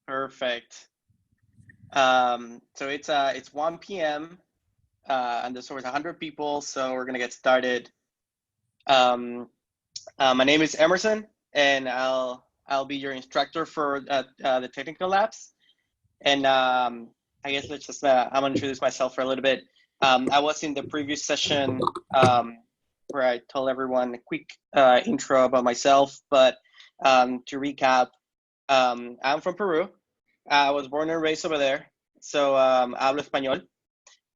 Perfect. So it's 1 p.m. And there's over 100 people, so we're gonna get started. My name is Emerson, and I'll be your instructor for the technical labs. And I guess let's just I'm gonna introduce myself for a little bit. I was in the previous session where I told everyone a quick intro about myself, but to recap, I'm from Peru. I was born and raised over there, so hablo español,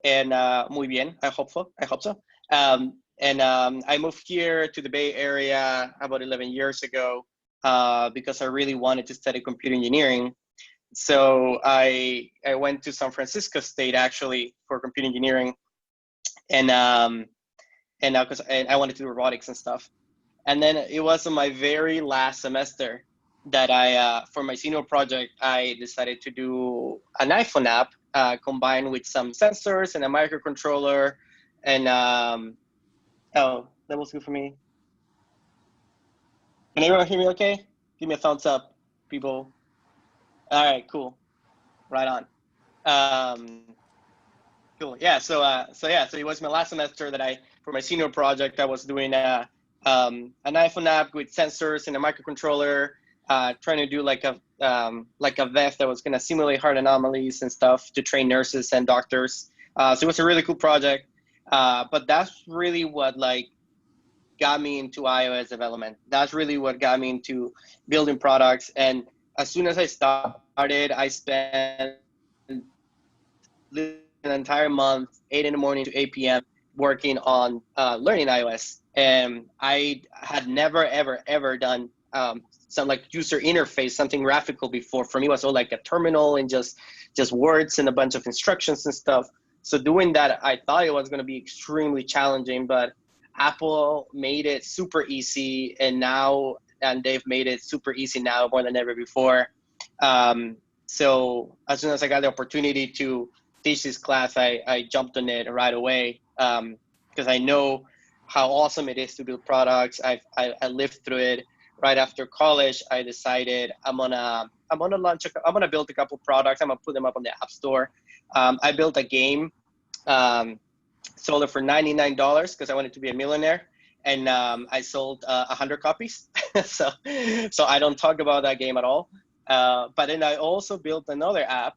and muy bien. I hope so. I moved here to the Bay Area about 11 years ago because I really wanted to study computer engineering. So I went to San Francisco State actually for computer engineering, and because I wanted to do robotics and stuff. And then it was on my very last semester that for my senior project, I decided to do an iPhone app combined with some sensors and a microcontroller. And oh, that was good for me. Can everyone hear me okay? Give me a thumbs up, people. All right, cool. Right on. Cool. Yeah. So it was my last semester that for my senior project, I was doing an iPhone app with sensors and a microcontroller, trying to do like a VEF that was going to simulate heart anomalies and stuff to train nurses and doctors. So it was a really cool project. But that's really what got me into iOS development. That's really what got me into building products. And as soon as I started, I spent an entire month, 8 in the morning to 8 p.m. working on learning iOS. And I had never, ever done some user interface, something graphical before. For me, it was all like a terminal and just words and a bunch of instructions and stuff. So doing that, I thought it was going to be extremely challenging, but Apple made it super easy, and they've made it super easy now more than ever before. So as soon as I got the opportunity to teach this class, I jumped on it right away because I know how awesome it is to build products. I lived through it. Right after college, I decided I'm gonna build a couple products. I'm gonna put them up on the App Store. I built a game, sold it for $99 because I wanted to be a millionaire, and I sold 100 copies. so I don't talk about that game at all. But then I also built another app,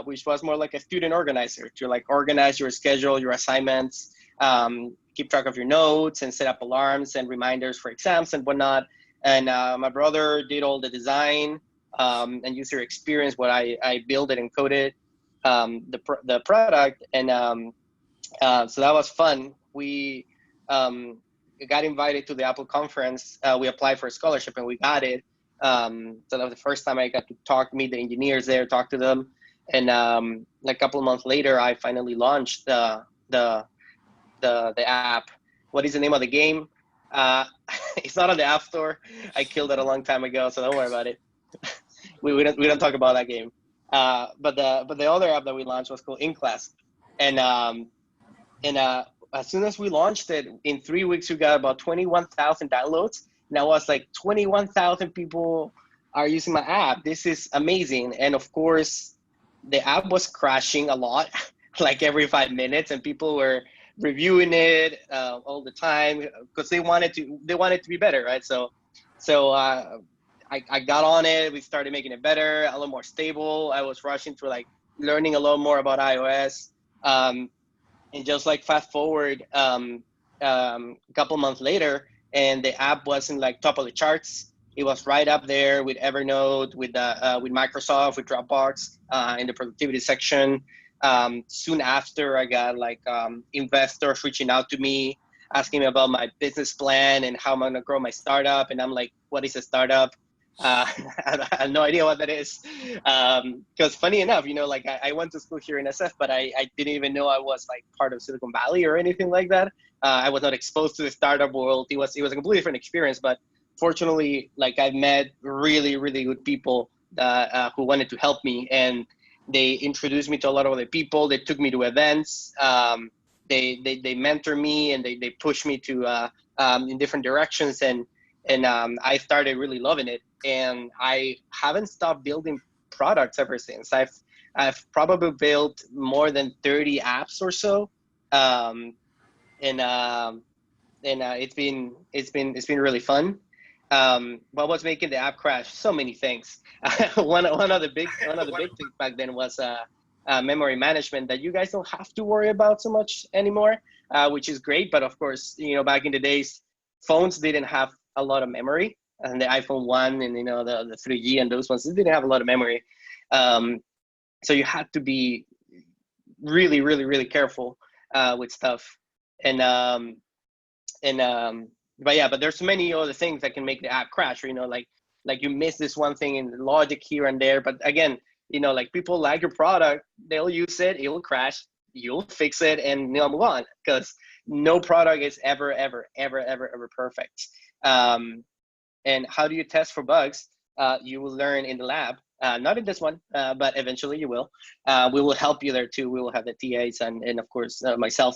which was more like a student organizer to organize your schedule, your assignments, keep track of your notes, and set up alarms and reminders for exams and whatnot. And my brother did all the design and user experience, what I built it and coded the product. And so that was fun. We got invited to the Apple conference. We applied for a scholarship and we got it. So that was the first time I got to meet the engineers there, talk to them. And a couple of months later, I finally launched the app. What is the name of the game? It's not on the App Store. I killed it a long time ago, so don't worry about it. we don't talk about that game. But the other app that we launched was called In Class, and as soon as we launched it, in 3 weeks we got about 21,000 downloads. And I was like, 21,000 people are using my app. This is amazing. And of course, the app was crashing a lot, like every 5 minutes, and people were reviewing it all the time because they wanted to be better, right? So I got on it. We started making it better, a little more stable. I was rushing through learning a lot more about iOS, and just fast forward a couple months later, and the app wasn't top of the charts. It was right up there with Evernote, with Microsoft, with Dropbox, in the productivity section. Soon after, I got investors reaching out to me, asking me about my business plan and how I'm gonna grow my startup. And I'm like, what is a startup? I have no idea what that is. Because funny enough, I went to school here in SF, but I didn't even know I was part of Silicon Valley or anything like that. I was not exposed to the startup world. It was a completely different experience, but fortunately, I've met really, really good people who wanted to help me, and they introduced me to a lot of other people. They took me to events. They mentor me, and they push me to in different directions, and I started really loving it. And I haven't stopped building products ever since. I've probably built more than 30 apps or so, and it's been really fun. What was making the app crash? So many things. one of the big things back then was memory management that you guys don't have to worry about so much anymore, which is great. But of course, back in the days, phones didn't have a lot of memory, and the iPhone 1 and the 3G and those ones didn't have a lot of memory. So you had to be really, really, really careful with stuff. And but there's many other things that can make the app crash, like you miss this one thing in the logic here and there. But again, like people like your product, they'll use it, it'll crash, you'll fix it, and move on, because no product is ever perfect. And how do you test for bugs? You will learn in the lab, not in this one, but eventually you will. We will help you there too. We will have the TAs and of course myself,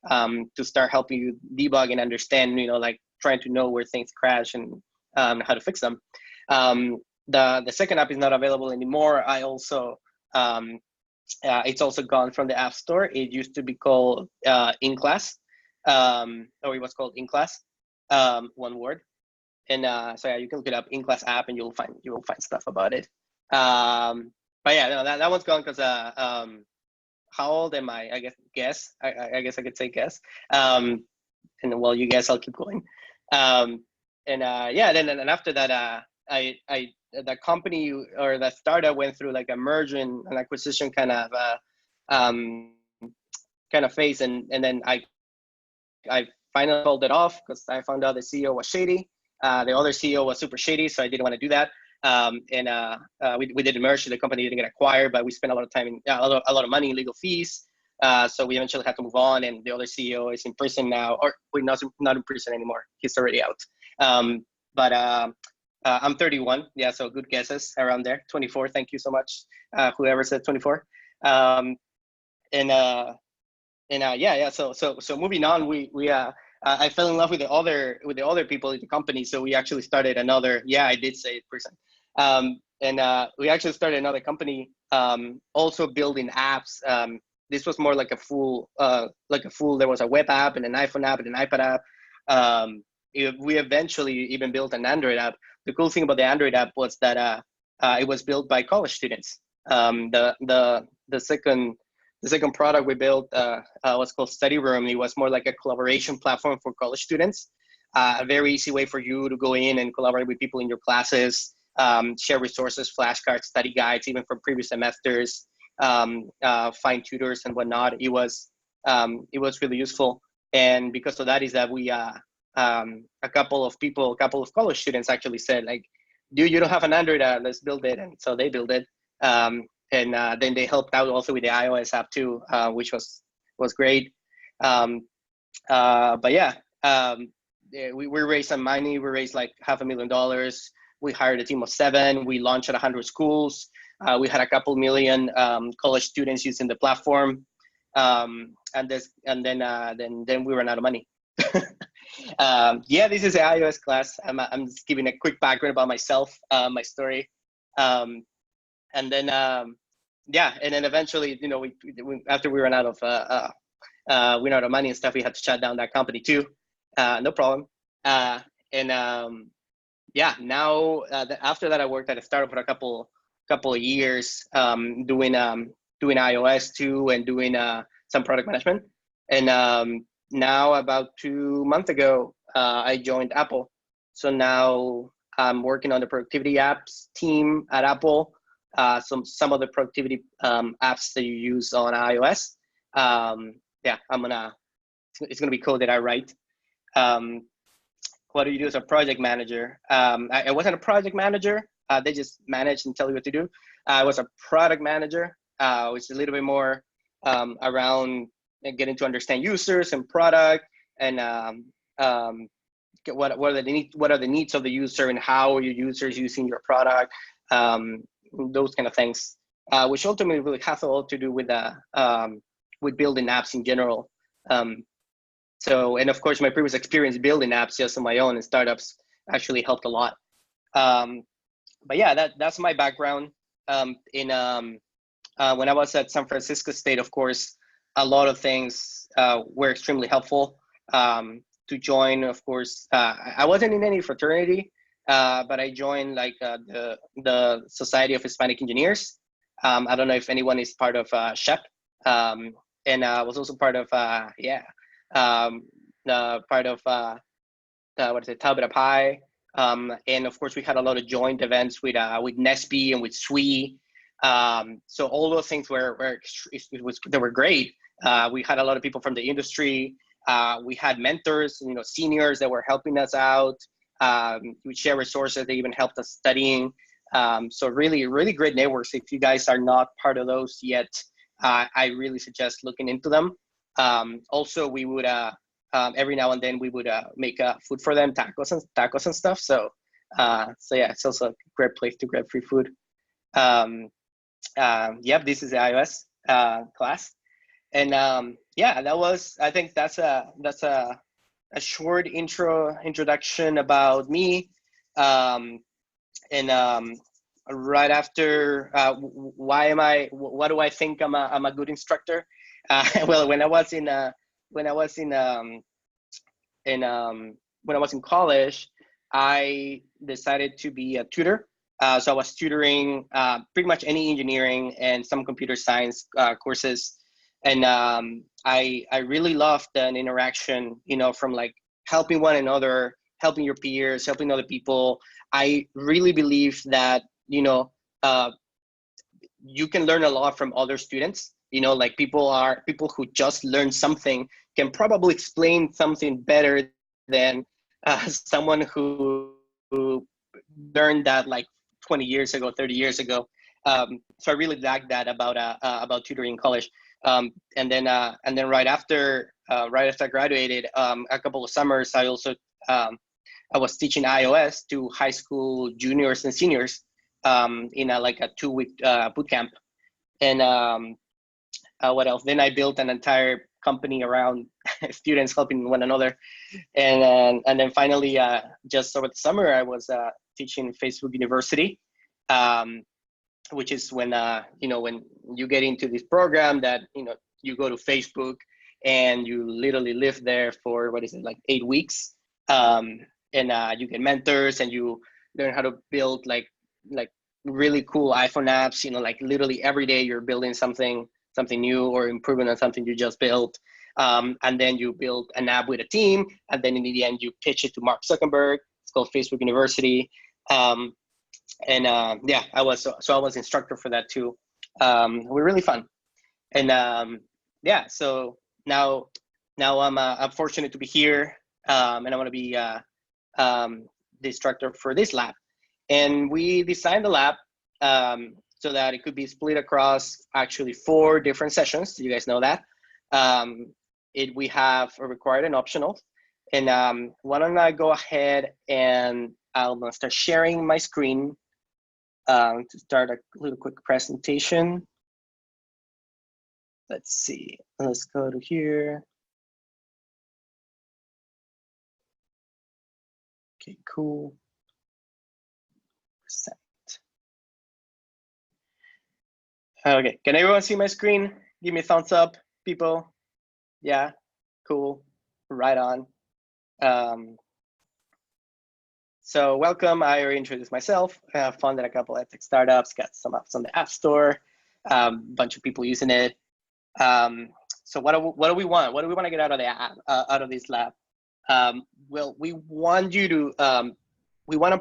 to start helping you debug and understand, like trying to know where things crash and how to fix them. The second app is not available anymore. I also, it's also gone from the App Store. It used to be called InClass, or it was called InClass, one word. And so yeah, you can look it up, InClass app, and you will find stuff about it. But yeah, no, that one's gone because how old am I? I guess I could say guess. And while you guess, I'll keep going. And yeah, then after that, the company or the startup went through like a merger and an acquisition kind of phase, and then I finally pulled it off because I found out the CEO was shady. The other CEO was super shady, so I didn't want to do that. We did a merge. The company didn't get acquired, but we spent a lot of time in a lot of money in legal fees. So we eventually had to move on, and the other CEO is in prison now, or we're not in prison anymore. He's already out. But I'm 31. Yeah, so good guesses around there. 24. Thank you so much, whoever said 24. Yeah. So moving on, I fell in love with the other people in the company. So we actually started another. Yeah, I did say it person. We actually started another company, also building apps. This was more like a full. There was a web app and an iPhone app and an iPad app. We eventually even built an Android app. The cool thing about the Android app was that it was built by college students. The second product we built was called Study Room. It was more like a collaboration platform for college students. A very easy way for you to go in and collaborate with people in your classes, share resources, flashcards, study guides, even from previous semesters, find tutors and whatnot. It was really useful. And because of that is that we, a couple of college students actually said, like, dude, you don't have an Android app, let's build it. And so they built it. And then they helped out also with the iOS app too, which was great. But yeah, we raised some money. We raised like $500,000. We hired a team of 7. We launched at 100 schools. We had a couple million college students using the platform. And then we ran out of money. Yeah, this is an iOS class. I'm just giving a quick background about myself, my story. And then eventually, we after we ran out of money and stuff, we had to shut down that company too. No problem. Now after that, I worked at a startup for a couple of years, doing iOS too, and doing some product management. And now about 2 months ago, I joined Apple. So now I'm working on the productivity apps team at Apple. Some of the productivity apps that you use on iOS. It's gonna be code that I write. What do you do as a project manager? I wasn't a project manager. They just manage and tell you what to do. I was a product manager, which is a little bit more around getting to understand users and product, and what are the needs of the user and how are your users using your product. Those kind of things, which ultimately really has a lot to do with building apps in general. And of course, my previous experience building apps just on my own and startups actually helped a lot. But yeah, that's my background. when I was at San Francisco State, of course, a lot of things were extremely helpful to join. Of course, I wasn't in any fraternity, but I joined like the Society of Hispanic Engineers. I don't know if anyone is part of SHEP, and I was also part of part of what is it, Tau Beta Pi, and of course we had a lot of joint events with NESB and with SWE. So all those things they were great. We had a lot of people from the industry. We had mentors, seniors that were helping us out. We share resources. They even helped us studying. So really, really great networks. If you guys are not part of those yet, I really suggest looking into them. Also, we would every now and then we would make food for them, tacos and stuff. So yeah, it's also a great place to grab free food. Yep, this is the iOS class, and yeah, I think that's a short introduction about me. Right after, what do I think I'm a good instructor? Well, when I was in college, I decided to be a tutor. So I was tutoring pretty much any engineering and some computer science courses. And I really loved an interaction, from like helping one another, helping your peers, helping other people. I really believe that, you can learn a lot from other students. Like people who just learned something can probably explain something better than someone who learned that like 20 years ago, 30 years ago. So I really like that about tutoring in college. And then right after I graduated, a couple of summers, I also I was teaching iOS to high school juniors and seniors in a 2-week boot camp. And what else? Then I built an entire company around students helping one another. And then finally, just over the summer, I was teaching Facebook University, which is when when you get into this program that you go to Facebook and you literally live there for 8 weeks, and you get mentors and you learn how to build like really cool iPhone apps. Literally every day you're building something new or improving on something you just built. And then you build an app with a team, and then in the end you pitch it to Mark Zuckerberg. It's called Facebook University. Yeah, I was instructor for that too. We're really fun. And yeah, so now I'm fortunate to be here, and I want to be the instructor for this lab. And we designed the lab so that it could be split across actually 4 different sessions. You guys know that. We have a required and optional. And why don't I go ahead and I'm gonna start sharing my screen to start a little quick presentation. Let's see, let's go to here. Okay, cool. Percent. Okay, can everyone see my screen? Give me a thumbs up, people. Yeah, cool, right on. So welcome, I already introduced myself. I have funded a couple of tech startups, got some apps on the App Store, bunch of people using it. So what do we want? What do we want to get out of the app, out of this lab? Well, we want to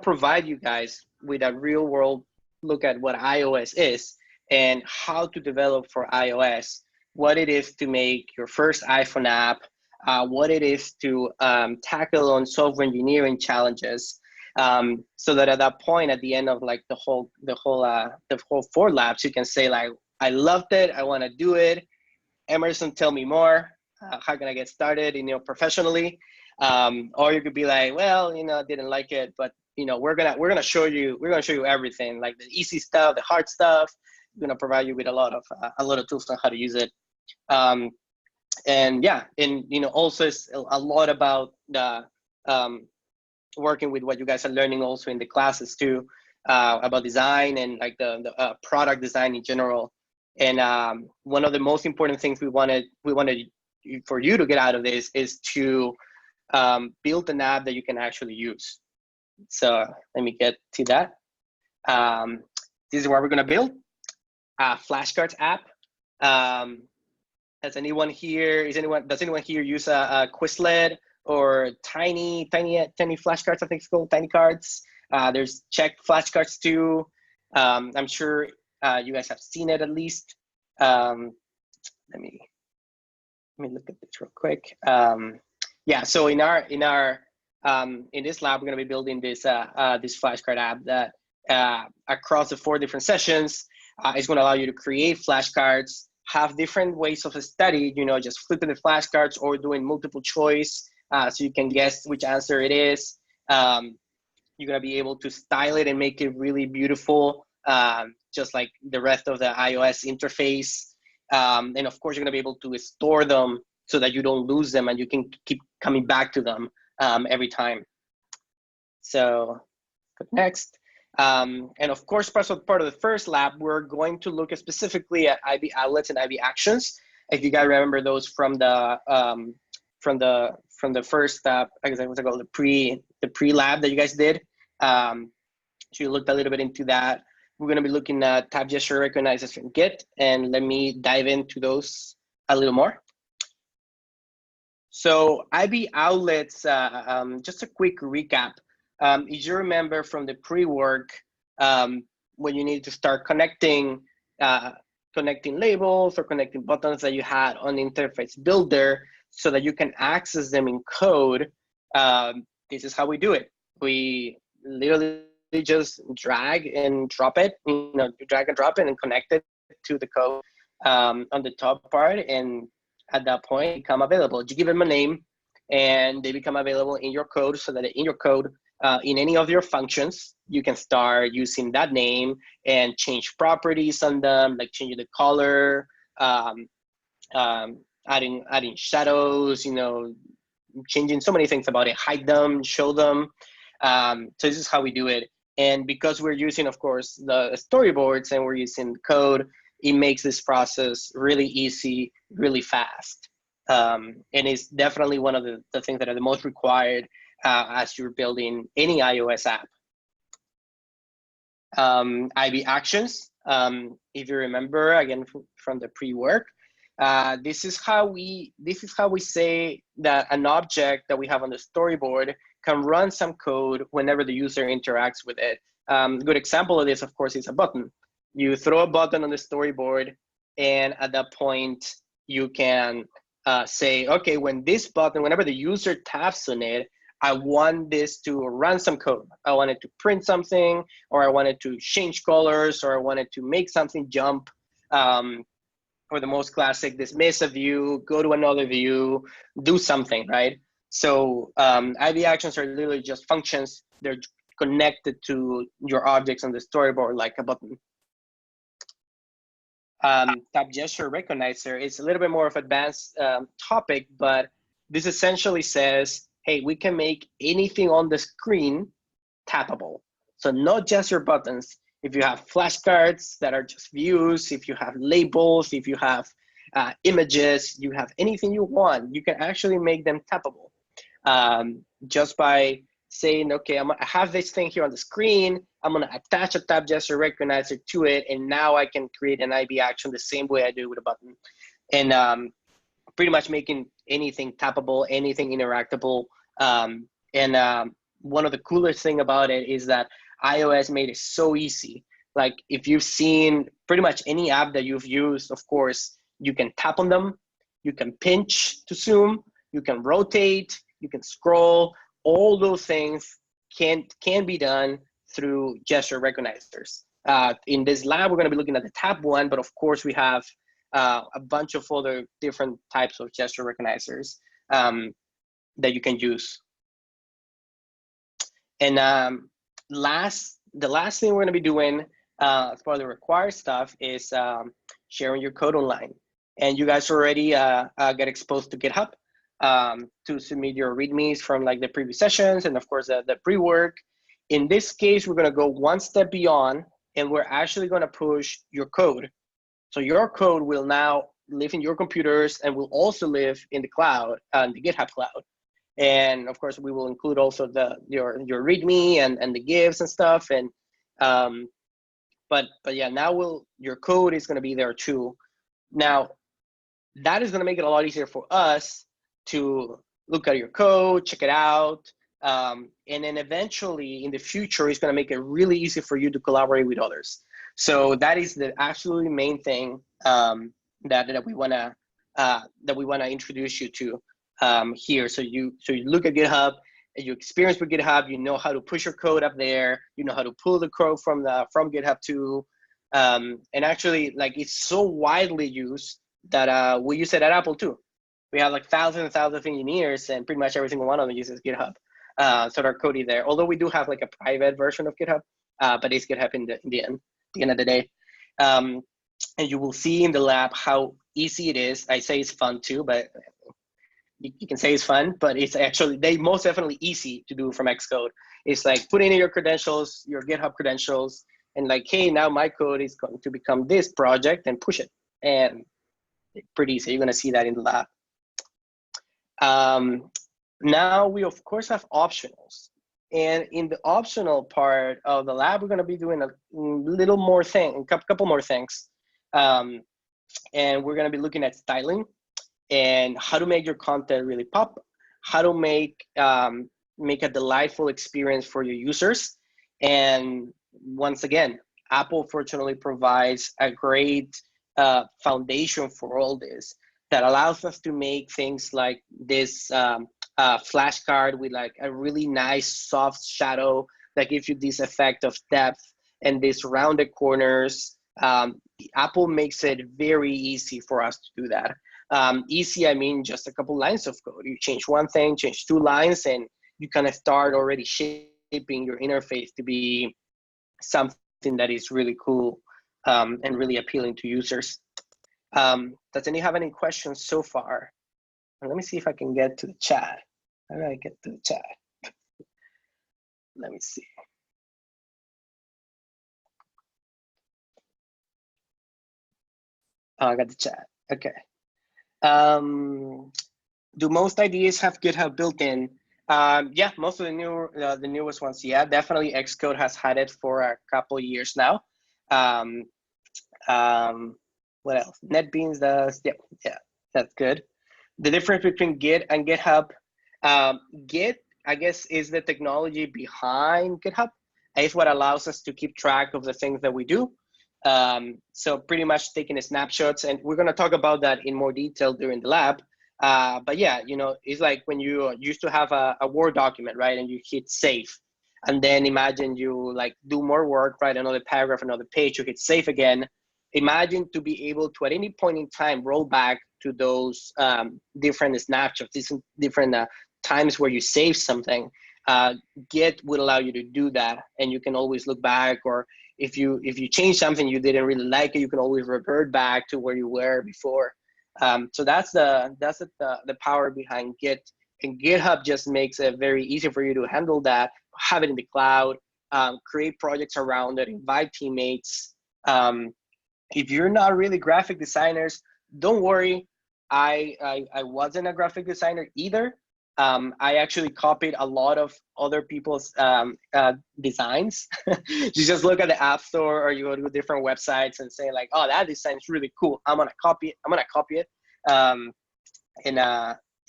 provide you guys with a real world look at what iOS is and how to develop for iOS, what it is to make your first iPhone app, what it is to tackle on software engineering challenges, so that at that point, at the end of like the whole 4 labs, you can say like, I loved it, I want to do it. Emerson, tell me more. How can I get started, professionally? Or you could be like, well, I didn't like it, but we're gonna show you everything, like the easy stuff, the hard stuff. We're gonna provide you with a lot of tools on how to use it. And yeah, and also it's a lot about the working with what you guys are learning also in the classes too. about design and like the product design in general. And one of the most important things we wanted for you to get out of this is to build an app that you can actually use. So let me get to that. This is what we're going to build, a flashcards app. Does anyone here use a Quizlet or tiny flashcards? I think it's called tiny cards. There's check flashcards too. I'm sure you guys have seen it at least. Let me look at this real quick. Yeah, so in this lab, we're going to be building this this flashcard app that across the 4 different sessions is going to allow you to create flashcards, have different ways of study, just flipping the flashcards or doing multiple choice so you can guess which answer it is. You're going to be able to style it and make it really beautiful, just like the rest of the iOS interface. And of course, you're going to be able to store them so that you don't lose them and you can keep coming back to them every time. So next. And of course, part of the first lab, we're going to look specifically at IBOutlets and IBActions. If you guys remember those from the first, I guess what's it called, the pre-lab that you guys did. So you looked a little bit into that. We're going to be looking at tab gesture recognizers from Git, and let me dive into those a little more. So IBOutlets, just a quick recap. If you remember from the pre-work, when you need to start connecting labels or connecting buttons that you had on the interface builder so that you can access them in code, this is how we do it. We literally just drag and drop it, drag and drop it and connect it to the code on the top part, and at that point become available. You give them a name and they become available in your code, so that in your code, in any of your functions, you can start using that name and change properties on them, like changing the color, adding shadows, changing so many things about it, hide them, show them. So this is how we do it. And because we're using, of course, the storyboards and we're using code, it makes this process really easy, really fast. And it's definitely one of the things that are the most required as you're building any iOS app. IBActions, if you remember, again, from the pre-work, this is how we say that an object that we have on the storyboard can run some code whenever the user interacts with it. A good example of this, of course, is a button. You throw a button on the storyboard, and at that point, you can say, okay, whenever the user taps on it, I want this to run some code. I want it to print something, or I want it to change colors, or I want it to make something jump. Or the most classic, dismiss a view, go to another view, do something, right? So IBActions are literally just functions. They're connected to your objects on the storyboard like a button. Tab gesture recognizer is a little bit more of an advanced topic, but this essentially says, hey, we can make anything on the screen tappable. So not just your buttons. If you have flashcards that are just views, if you have labels, if you have images, you have anything you want, you can actually make them tappable. Just by saying, okay, I have this thing here on the screen, I'm gonna attach a tab gesture recognizer to it, and now I can create an IBAction the same way I do with a button. And pretty much making anything tappable, anything interactable. One of the coolest thing about it is that iOS made it so easy. Like if you've seen pretty much any app that you've used, of course, you can tap on them, you can pinch to zoom, you can rotate, you can scroll. All those things can be done through gesture recognizers. In this lab, we're going to be looking at the tap one, but of course we have a bunch of other different types of gesture recognizers that you can use. And the last thing we're going to be doing as part of the required stuff is sharing your code online. And you guys already get exposed to GitHub to submit your READMEs from like the previous sessions, and of course the pre-work. In this case, we're going to go one step beyond, and we're actually going to push your code. So your code will now live in your computers and will also live in the cloud, the GitHub cloud. And of course, we will include also your README and the GIFs and stuff. And but yeah, now your code is going to be there too. Now, that is going to make it a lot easier for us to look at your code, check it out, and then eventually in the future, it's going to make it really easy for you to collaborate with others. So that is the absolutely main thing that we want to introduce you to here. So you look at GitHub, and you experience with GitHub, you know how to push your code up there, you know how to pull the code from GitHub too, and actually, like, it's so widely used that we use it at Apple too. We have like thousands and thousands of engineers, and pretty much every single one of them uses GitHub. So they're coding there. Although we do have like a private version of GitHub, but it's GitHub in the end of the day. And you will see in the lab how easy it is. I say it's fun too, but you can say it's fun, but it's actually, they most definitely easy to do from Xcode. It's like putting in your credentials, your GitHub credentials, and like, hey, now my code is going to become this project, and push it. And pretty easy. You're going to see that in the lab. Now we of course have optionals, and in the optional part of the lab, we're going to be doing a little more thing, a couple more things, and we're going to be looking at styling and how to make your content really pop, how to make a delightful experience for your users. And once again, Apple fortunately provides a great foundation for all this that allows us to make things like this flashcard with like a really nice soft shadow that gives you this effect of depth and these rounded corners. Apple makes it very easy for us to do that. Easy, I mean just a couple lines of code. You change one thing, change 2 lines, and you kind of start already shaping your interface to be something that is really cool and really appealing to users. Does anyone have any questions so far? Let me see if I can get to the chat. How do I get to the chat? Let me see. Oh, I got the chat. Okay. Do most IDEs have GitHub built in? Yeah, most of the newest ones, yeah, definitely. Xcode has had it for a couple years now. What else? NetBeans does. Yeah, that's good. The difference between Git and GitHub, Git, I guess, is the technology behind GitHub. It's what allows us to keep track of the things that we do. So pretty much taking snapshots, and we're going to talk about that in more detail during the lab. But yeah, you know, it's like when you used to have a Word document, right? And you hit save. And then imagine you like do more work, write another paragraph, another page, you hit save again. Imagine to be able to, at any point in time, roll back to those different snapshots, these different times where you save something. Git would allow you to do that, and you can always look back, or if you change something you didn't really like it, you can always revert back to where you were before. So that's the power behind Git, and GitHub just makes it very easy for you to handle that, have it in the cloud, create projects around it, invite teammates. If you're not really graphic designers, don't worry. I wasn't a graphic designer either. I actually copied a lot of other people's designs. You just look at the App Store, or you go to different websites and say like, oh, that design is really cool. I'm gonna copy it.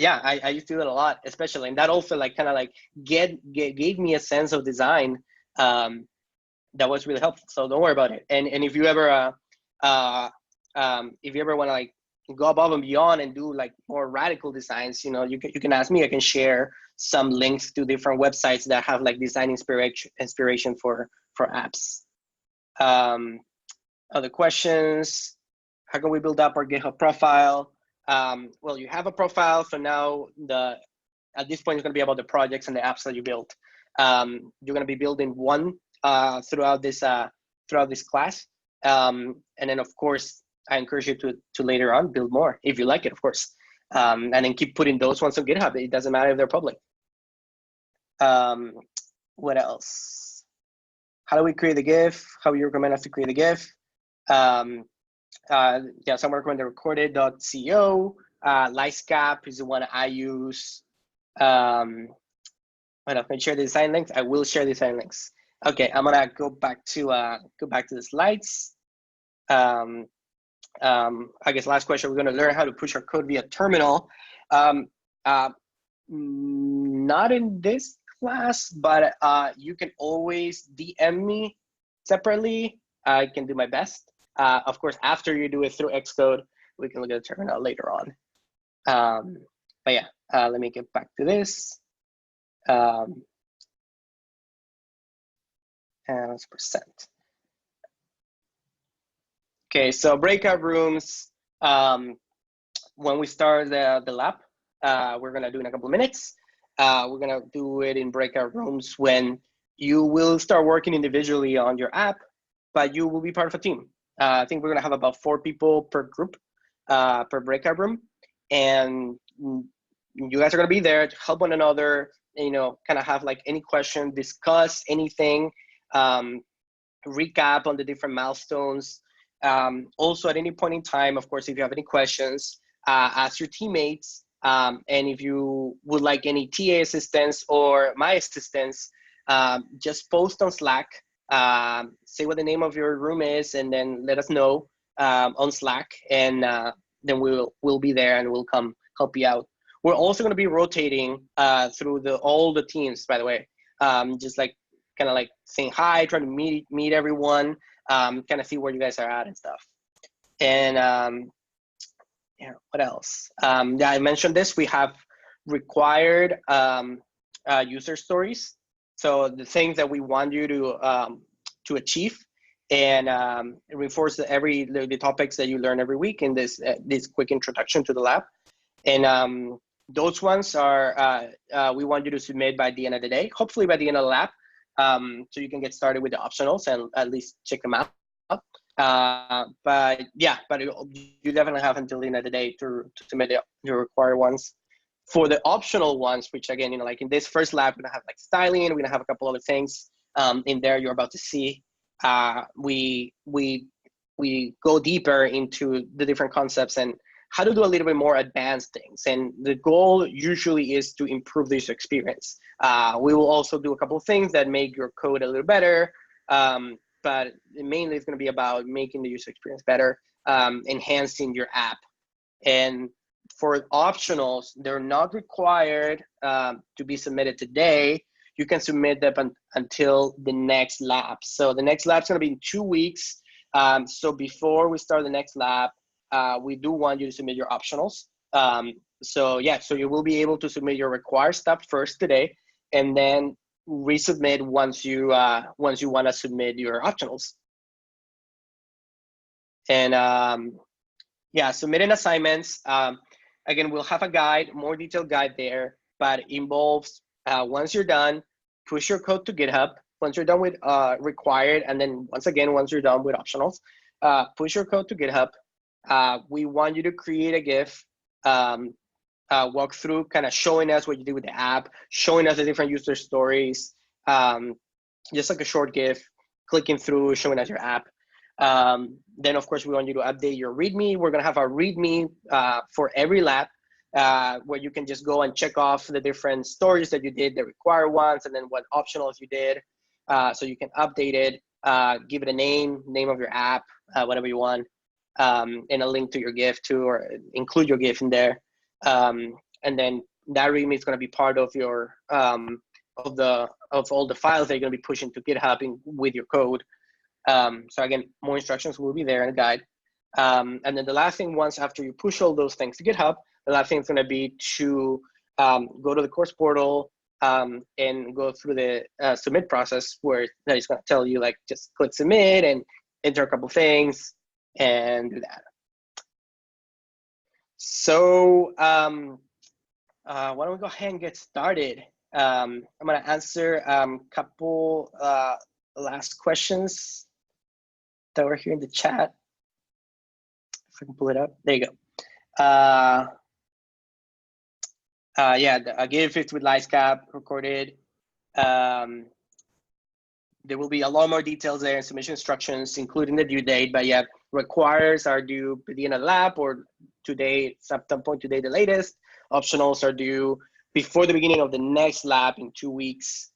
Yeah, I used to do it a lot, especially, and that also like kind of like gave me a sense of design that was really helpful. So don't worry about it. And if you ever want to like go above and beyond and do like more radical designs, you know, you can ask me. I can share some links to different websites that have like design inspiration for apps. Other questions? How can we build up our GitHub profile? Well, you have a profile, so now at this point it's going to be about the projects and the apps that you built. You're going to be building one throughout this class, and then of course I encourage you to later on build more if you like it, of course, and then keep putting those ones on GitHub. It doesn't matter if they're public. What else? how do we create the GIF? How you recommend us to create the GIF? Yeah, some recommend the recorded.co. Lightscap is the one I use. Can I share the design links? I will share the design links. Okay, I'm gonna go back to the slides. I guess last question, we're gonna learn how to push our code via terminal. Not in this class, but you can always DM me separately. I can do my best. Of course, after you do it through Xcode, we can look at the terminal later on. But yeah, let me get back to this. And let's present. Okay, so breakout rooms. When we start the lab, we're gonna do in a couple of minutes. We're gonna do it in breakout rooms when you will start working individually on your app, but you will be part of a team. I think we're gonna have about 4 people per group, per breakout room, and you guys are gonna be there to help one another. You know, kind of have like any question, discuss anything, recap on the different milestones. Also, at any point in time, of course, if you have any questions, ask your teammates. And if you would like any TA assistance or my assistance, just post on Slack, say what the name of your room is, and then let us know on Slack, and then we'll be there and we'll come help you out. We're also going to be rotating through all the teams, by the way, just like kind of like saying hi, trying to meet everyone, kind of see where you guys are at and stuff. And yeah, what else? Yeah, I mentioned this. We have required user stories. So the things that we want you to achieve, and reinforce the topics that you learn every week in this quick introduction to the lab. And those ones are we want you to submit by the end of the day, hopefully by the end of the lab, so you can get started with the optionals and at least check them out. But yeah, but you definitely have until the end of the day to submit your required ones. For the optional ones, which again, you know, like in this first lab, we're gonna have like styling, we're gonna have a couple other things in there you're about to see. We go deeper into the different concepts and how to do a little bit more advanced things. And the goal usually is to improve the user experience. We will also do a couple of things that make your code a little better, but mainly it's going to be about making the user experience better, enhancing your app. And for optionals, they're not required to be submitted today. You can submit them until the next lab. So the next lab is going to be in 2 weeks. So before we start the next lab, we do want you to submit your optionals. So yeah, so you will be able to submit your required stuff first today, and then resubmit once you want to submit your optionals. And yeah, submitting assignments. Again, we'll have a guide, more detailed guide there, but it involves once you're done, push your code to GitHub. Once you're done with required, and then once you're done with optionals, push your code to GitHub. We want you to create a GIF, walk through, kind of showing us what you did with the app, showing us the different user stories, just like a short GIF, clicking through, showing us your app. Then, of course, we want you to update your README. We're going to have a README for every lab, where you can just go and check off the different stories that you did, the required ones, and then what optionals you did. So you can update it, give it a name of your app, whatever you want. And a link to your GIF too, or include your GIF in there. And then that README is going to be part of your of all the files that you're going to be pushing to GitHub with your code. So again, more instructions will be there in a guide. And then the last thing, once after you push all those things to GitHub, the last thing is going to be to go to the course portal and go through the submit process, where that is going to tell you like just click submit and enter a couple things and do that. So why don't we go ahead and get started? I'm going to answer a couple last questions that were here in the chat. If I can pull it up, there you go. Yeah, a GIF with Lightscap recorded. there will be a lot more details there and submission instructions, including the due date. But yeah, requires are due at the end of the lab or today, some point today, the latest. Optionals are due before the beginning of the next lab in 2 weeks.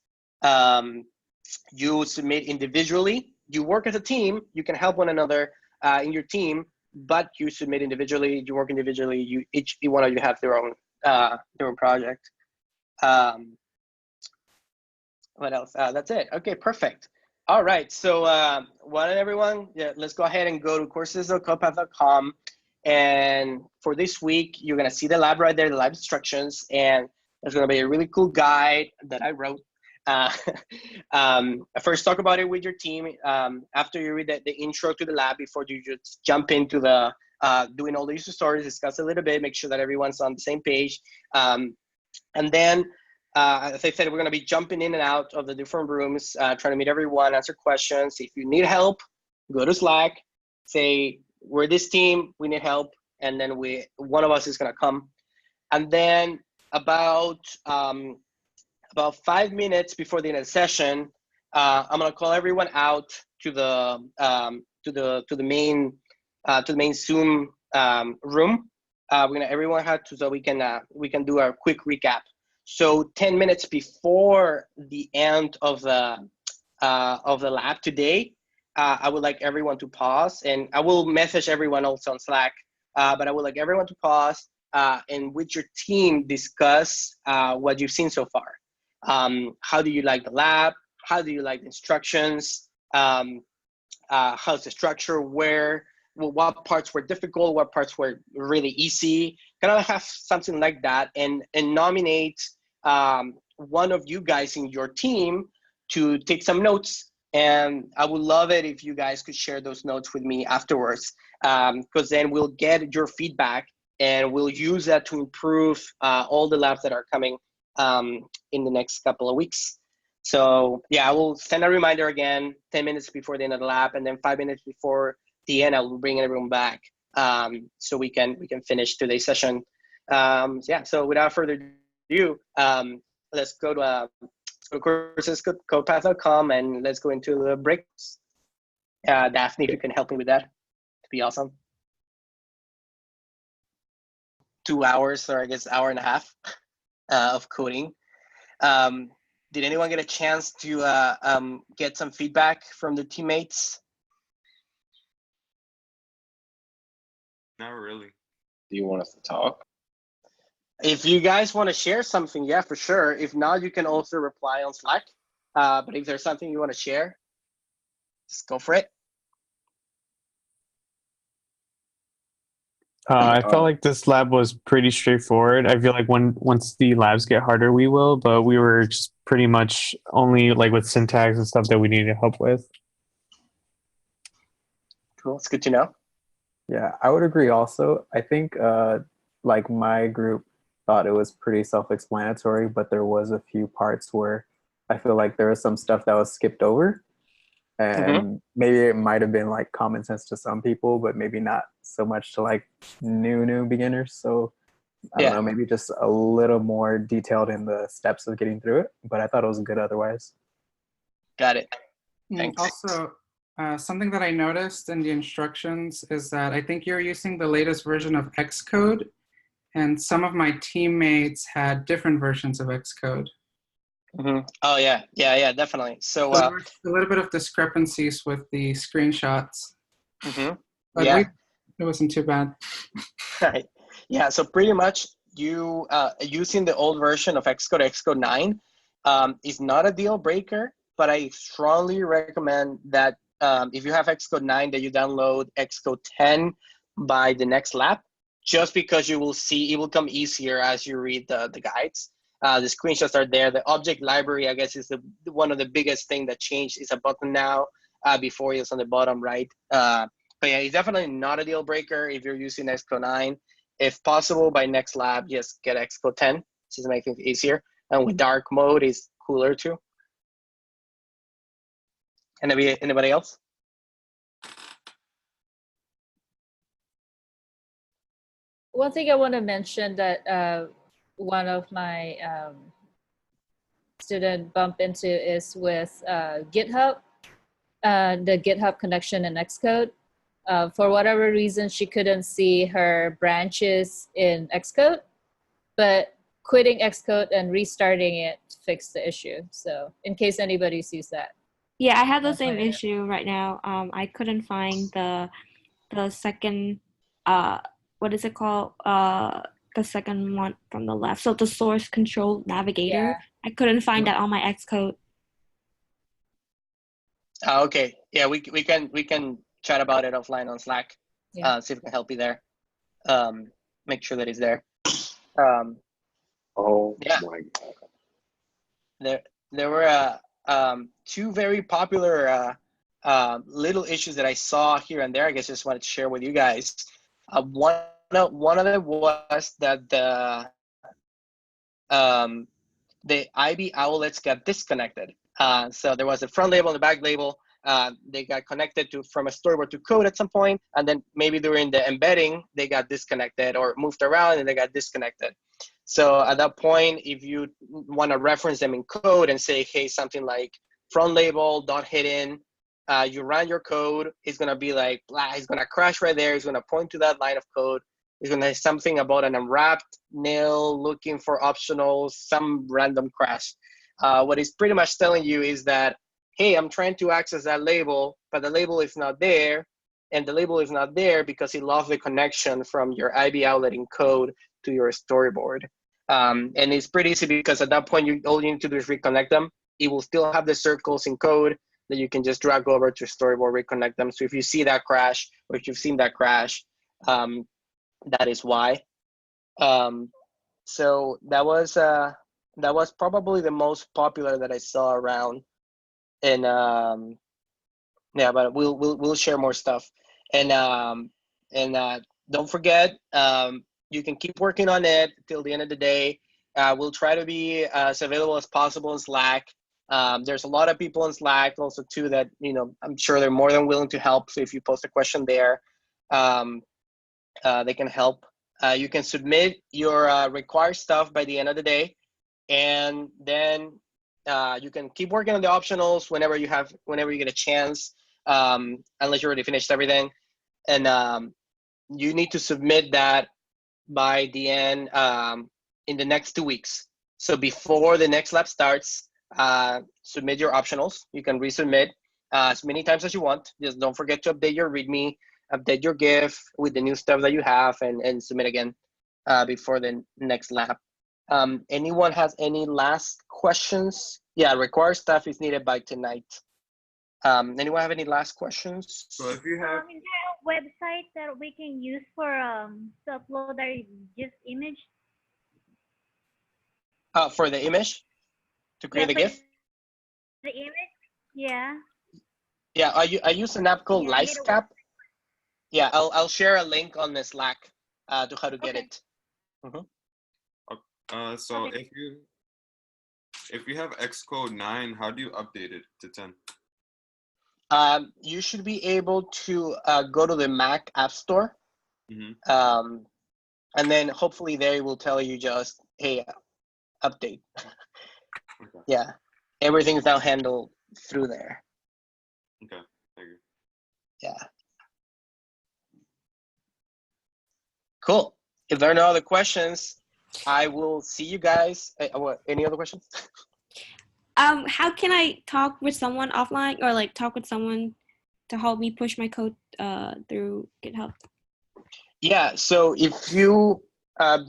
You submit individually. You work as a team. You can help one another in your team, but you submit individually. You work individually. Each one of you have their own project. What else? That's it. Okay, perfect. All right. So why don't everyone, let's go ahead and go to courses.copath.com. And for this week, you're going to see the lab right there, the lab instructions. And there's going to be a really cool guide that I wrote. First, talk about it with your team. After you read the intro to the lab, before you just jump into the doing all the user stories, discuss a little bit, make sure that everyone's on the same page. And then, as I said, we're going to be jumping in and out of the different rooms, trying to meet everyone, answer questions. If you need help, go to Slack, say, we're this team, we need help. And then one of us is going to come. And then about 5 minutes before the end of the session, I'm going to call everyone out to the main Zoom room. Everyone had to, so we can do a quick recap. So 10 minutes before the end of the lab today, I would like everyone to pause, and I will message everyone also on Slack. But I would like everyone to pause and with your team discuss what you've seen so far. How do you like the lab? How do you like the instructions? How's the structure? What parts were difficult? What parts were really easy? Kind of have something like that, and nominate one of you guys in your team to take some notes. And I would love it if you guys could share those notes with me afterwards, because then we'll get your feedback and we'll use that to improve all the labs that are coming in the next couple of weeks. So yeah, I will send a reminder again 10 minutes before the end of the lab, and then 5 minutes before the end, I will bring everyone back so we can finish today's session. Yeah, so without further ado, let's go to courses.copath.com and let's go into the breaks. Daphne, if you can help me with that, it'd be awesome. 2 hours, or I guess hour and a half of coding. Did anyone get a chance to get some feedback from the teammates? Not really. Do you want us to talk? If you guys want to share something, yeah, for sure. If not, you can also reply on Slack. But if there's something you want to share, just go for it. I felt like this lab was pretty straightforward. I feel like once the labs get harder, we will, but we were just pretty much only like with syntax and stuff that we needed help with. Cool, it's good to know. Yeah, I would agree also. I think like my group thought it was pretty self-explanatory, but there was a few parts where I feel like there was some stuff that was skipped over. And maybe it might have been like common sense to some people, but maybe not so much to like new beginners. So I don't know, maybe just a little more detailed in the steps of getting through it. But I thought it was good otherwise. Got it. Thanks. Also, something that I noticed in the instructions is that I think you're using the latest version of Xcode, and some of my teammates had different versions of Xcode. Oh yeah, definitely. So there were a little bit of discrepancies with the screenshots, but it wasn't too bad. Right. Yeah, so pretty much you using the old version of Xcode 9 is not a deal breaker, but I strongly recommend that if you have Xcode 9, that you download Xcode 10 by the next lab, just because you will see it will come easier as you read the guides. The screenshots are there. The object library, I guess, is one of the biggest thing that changed. Is a button now. Before it was on the bottom right. But yeah, it's definitely not a deal breaker if you're using Xcode 9. If possible, by next lab, just get Xcode 10. Just make things easier. And with dark mode is cooler too. Anybody else? One thing I want to mention that one of my student bump into is with GitHub, the GitHub connection in Xcode. For whatever reason, she couldn't see her branches in Xcode, but quitting Xcode and restarting it fixed the issue. So in case anybody sees that. Yeah, I have the same issue right now. I couldn't find the second what is it called? The second one from the left. So the source control navigator. Yeah. I couldn't find that on my Xcode. Okay. Yeah, we can chat about it offline on Slack. Yeah. See if we can help you there. Make sure that it's there. Oh Yeah. my God. There were two very popular little issues that I saw here and there. I guess I just wanted to share with you guys. One of them was that the IBOutlets got disconnected. So there was a front label and the back label. They got connected from a storyboard to code at some point, and then maybe during the embedding, they got disconnected or moved around and they got disconnected. So at that point, if you want to reference them in code and say, hey, something like front label dot hidden, you run your code, it's gonna be like, it's gonna crash right there. It's gonna point to that line of code. It's gonna have something about an unwrapped nil looking for optionals, some random crash. What it's pretty much telling you is that, hey, I'm trying to access that label, but the label is not there. And the label is not there because it lost the connection from your IBOutlet in code to your storyboard. And it's pretty easy because at that point, all you need to do is reconnect them. It will still have the circles in code that you can just drag over to storyboard, reconnect them. So if you see that crash, or if you've seen that crash, that is why. So that was probably the most popular that I saw around. And yeah, but we'll share more stuff. And don't forget, you can keep working on it till the end of the day. We'll try to be as available as possible in Slack. There's a lot of people in Slack also too that, I'm sure they're more than willing to help. So if you post a question there, they can help. You can submit your required stuff by the end of the day, and then you can keep working on the optionals whenever you get a chance, unless you already finished everything. And you need to submit that by the end in the next 2 weeks. So before the next lab starts, submit your optionals. You can resubmit as many times as you want. Just don't forget to update your README, update your GIF with the new stuff that you have, and submit again before the next lab. Anyone has any last questions? Yeah, required stuff is needed by tonight. Anyone have any last questions? So if you have, Is there a website that we can use for to upload our just image? For the image, to create the GIF? The image? Yeah. Yeah, I use an app called Livescap. Yeah, I'll share a link on the Slack to how to get it. so if you have Xcode 9, how do you update it to 10? You should be able to go to the Mac App Store, and then hopefully they will tell you just, hey, update. Okay. Yeah, everything is now handled through there. Okay, thank you. Yeah. Cool. If there are no other questions, I will see you guys. Any other questions? How can I talk with someone offline, or like talk with someone to help me push my code through GitHub? Yeah, so if you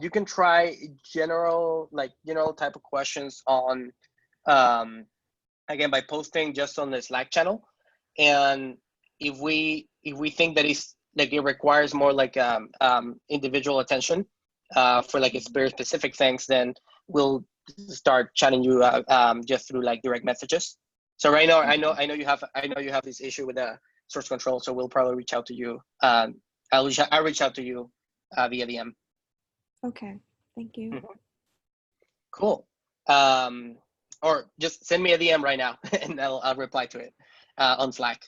you can try general type of questions on again by posting just on the Slack channel, and if we think that it requires more individual attention for very specific things, then we'll start chatting you just through direct messages. So right now, I know you have this issue with the source control, so we'll probably reach out to you. I'll reach out to you via DM. Okay, thank you. Cool. Or just send me a DM right now, and I'll reply to it on Slack.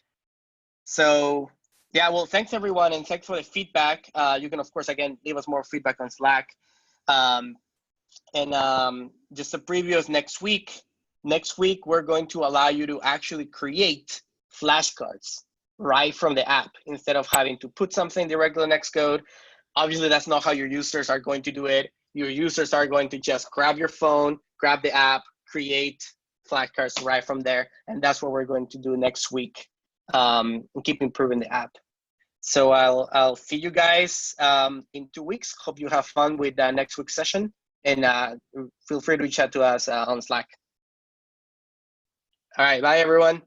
So yeah, well, thanks everyone, and thanks for the feedback. You can of course again leave us more feedback on Slack. And just a preview of next week. Next week, we're going to allow you to actually create flashcards right from the app instead of having to put something in the regular Xcode. Obviously, that's not how your users are going to do it. Your users are going to just grab your phone, grab the app, create flashcards right from there. And that's what we're going to do next week, and keep improving the app. So I'll see you guys in 2 weeks. Hope you have fun with next week's session. And feel free to reach out to us on Slack. All right, bye everyone.